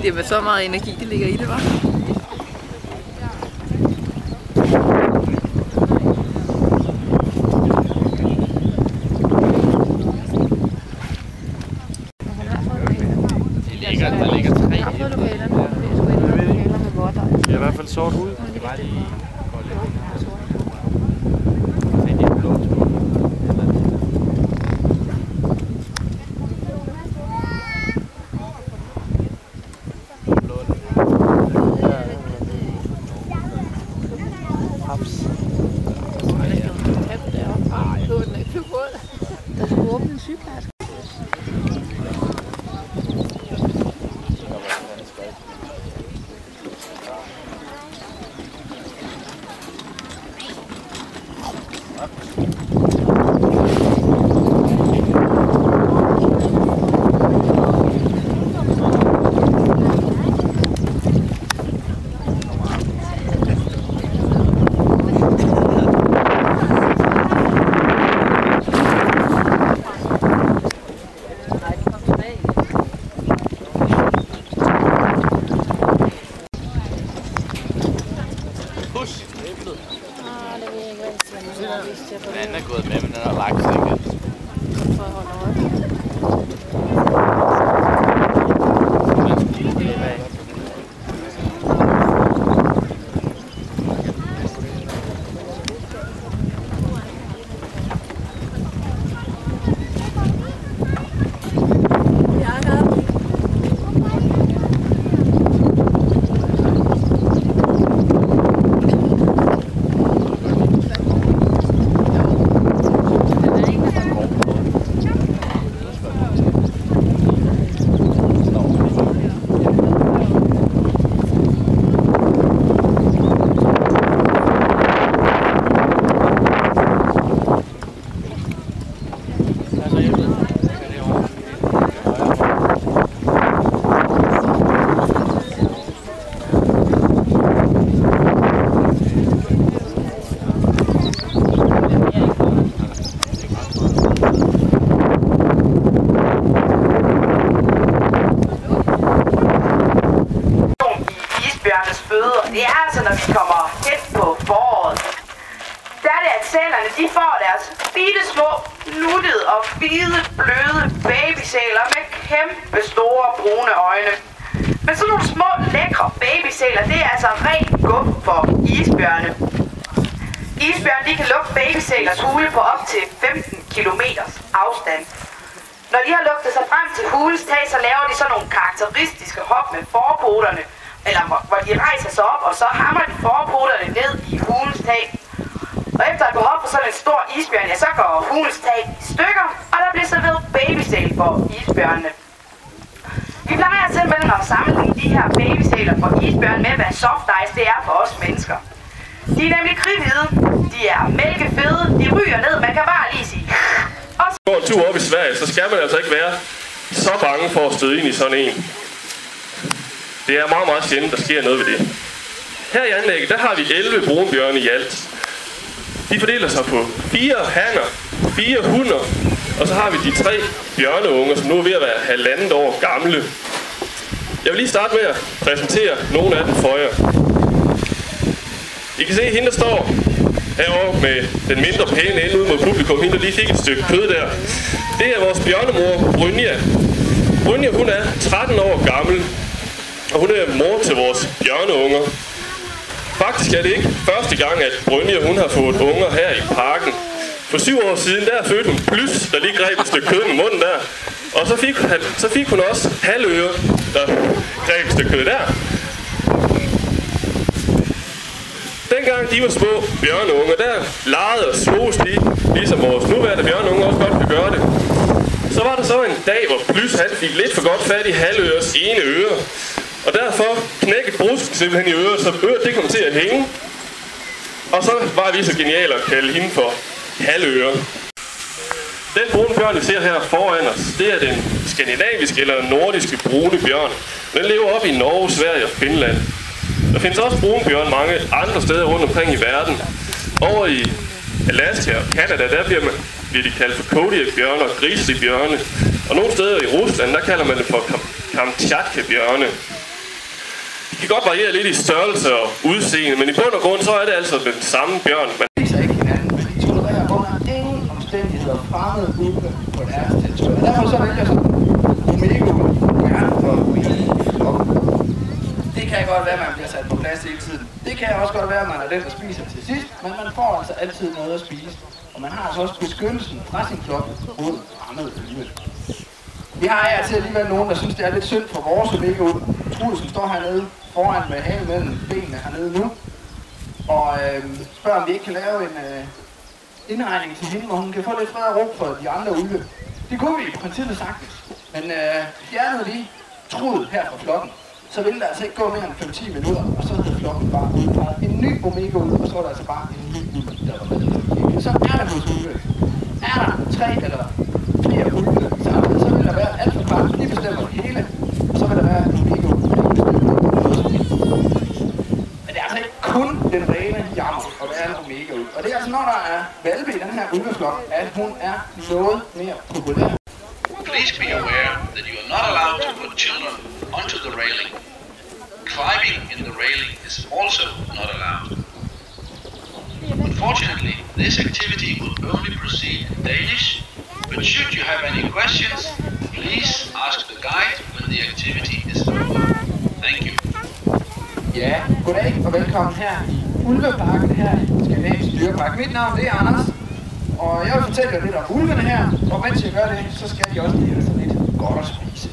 Det er med så meget energi, det ligger i det, var. Der ligger 3. Jeg har fået lokalerne. Jeg skulle ind i lokaler med vorter. Det er i hvert fald sort hud. Det var lige der skulle åbne en sygeplejerske. Den er gået med, men den har lagt sig igen. Det er altså, når vi kommer hen på foråret. Der er det, at sælerne de får deres bitte små, nuttede og fide, bløde babysæler med kæmpe store brune øjne. Men sådan nogle små, lækre babysæler, det er altså rent guf for isbjørne. Isbjørne de kan lukke babysælers hule på op til 15 kilometers afstand. Når de har lugtet sig frem til hulens tag, så laver de sådan nogle karakteristiske hop med forpoterne, eller hvor de rejser sig op, og så hammer de forpoterne ned i hulens tag. Og efter at gå op på sådan en stor isbjørn, ja, så går hulens tag i stykker, og der bliver serveret babysæl for isbjørnene. Vi plejer simpelthen at sammenligne de her babysæler for isbjørn med, hvad soft ice det er for os mennesker. De er nemlig kridhvide, de er mælkefede, de ryger ned, man kan bare lige sige. Og så går en tur op i Sverige, så skal man altså ikke være så bange for at støde ind i sådan en. Det er meget, meget sjældent, der sker noget ved det. Her i anlægget, der har vi 11 brunbjørne i alt. De fordeler sig på 4 hanner, 4 hunder, og så har vi de 3 bjørneunger, som nu er ved at være 1,5 år gamle. Jeg vil lige starte med at præsentere nogle af dem for jer. I kan se, hende der står herovre med den mindre pæne ende ud mod publikum, hende der lige fik et stykke kød der. Det er vores bjørnemor, Brynja. Brynja, hun er 13 år gammel, og hun er mor til vores bjørneunger. Faktisk er det ikke første gang, at Brynja hun har fået unger her i parken. For 7 år siden, der fødte hun Plys, der lige greb et stykke kød med munden der. Og så fik hun også Halvøre, der greb et stykke kød der. Dengang de var små bjørneunger, der legede og sloges de, ligesom vores nuværende bjørneunger også godt kan gøre det. Så var der så en dag, hvor Plys han fik lidt for godt fat i Halvøres ene øre. Og derfor knækkede brusken simpelthen i øret, så øret det kom til at hænge. Og så var vi så geniale at kalde hende for Halvøre. Den brune bjørn, vi ser her foran os, det er den skandinaviske eller nordiske brune bjørn. Den lever op i Norge, Sverige og Finland. Der findes også brunbjørn mange andre steder rundt omkring i verden. Over i Alaska og Canada, der bliver de kaldt for Kodiakbjørne og grizzlybjørne. Og nogle steder i Rusland, der kalder man det for Kamchatka-bjørne. De kan godt variere lidt i størrelse og udseende, men i bund og grund så er det altså den samme bjørn. Man viser ikke hinanden, men de tolererer under ingen omstændigheder fremmede ulve på deres territorium. Derfor så vælger sådan omega-ulve gerne for flokken. Det kan godt være, at man bliver sat på plads hele tiden. Det kan også godt være, at man er den, der spiser til sidst, men man får altså altid noget at spise. Og man har altså også beskyttelsen fra sin flok mod fremmede ulve. Vi har her til alligevel nogen, der synes, det er lidt synd for vores omega-ulve. Trudsen står hernede foran med hagen mellem benene hernede nu. Og spørger, om vi ikke kan lave en indregning til hende, hvor hun kan få lidt fred og ro for de andre ulve. Det kunne vi i princippet sagtens. Men fjernede vi Trud her fra flokken, så ville der altså ikke gå mere end 5-10 minutter, og så havde flokken bare udpeget en ny omega-ulve, og så var der altså bare en ny ulve, der var med. Så er der hos ulve. Er der 3 eller 4 ulve sammen, så vil der være alt for part, de bestemmer det hele, og så vil der være en omega-ulve, der bestemmer det. Men det er altså ikke kun den rene jammer at være en omega-ulve. Og det er altså, når der er valpe i den her ulveflok, at hun er noget mere populær. Please be aware that you are not allowed to put children onto the railing. Climbing in the railing is also not allowed. Unfortunately, this activity will only proceed in Danish, but should you have any questions, please ask the guide when the activity is over. Thank you. Ja, goddag og velkommen her i Ulveparken her i Skandinavisk Dyrepark. Mit navn det er Anders, og jeg vil fortælle jer lidt om ulvene her, og mens jeg gør det, så skal de også lige have sådan lidt godt at spise.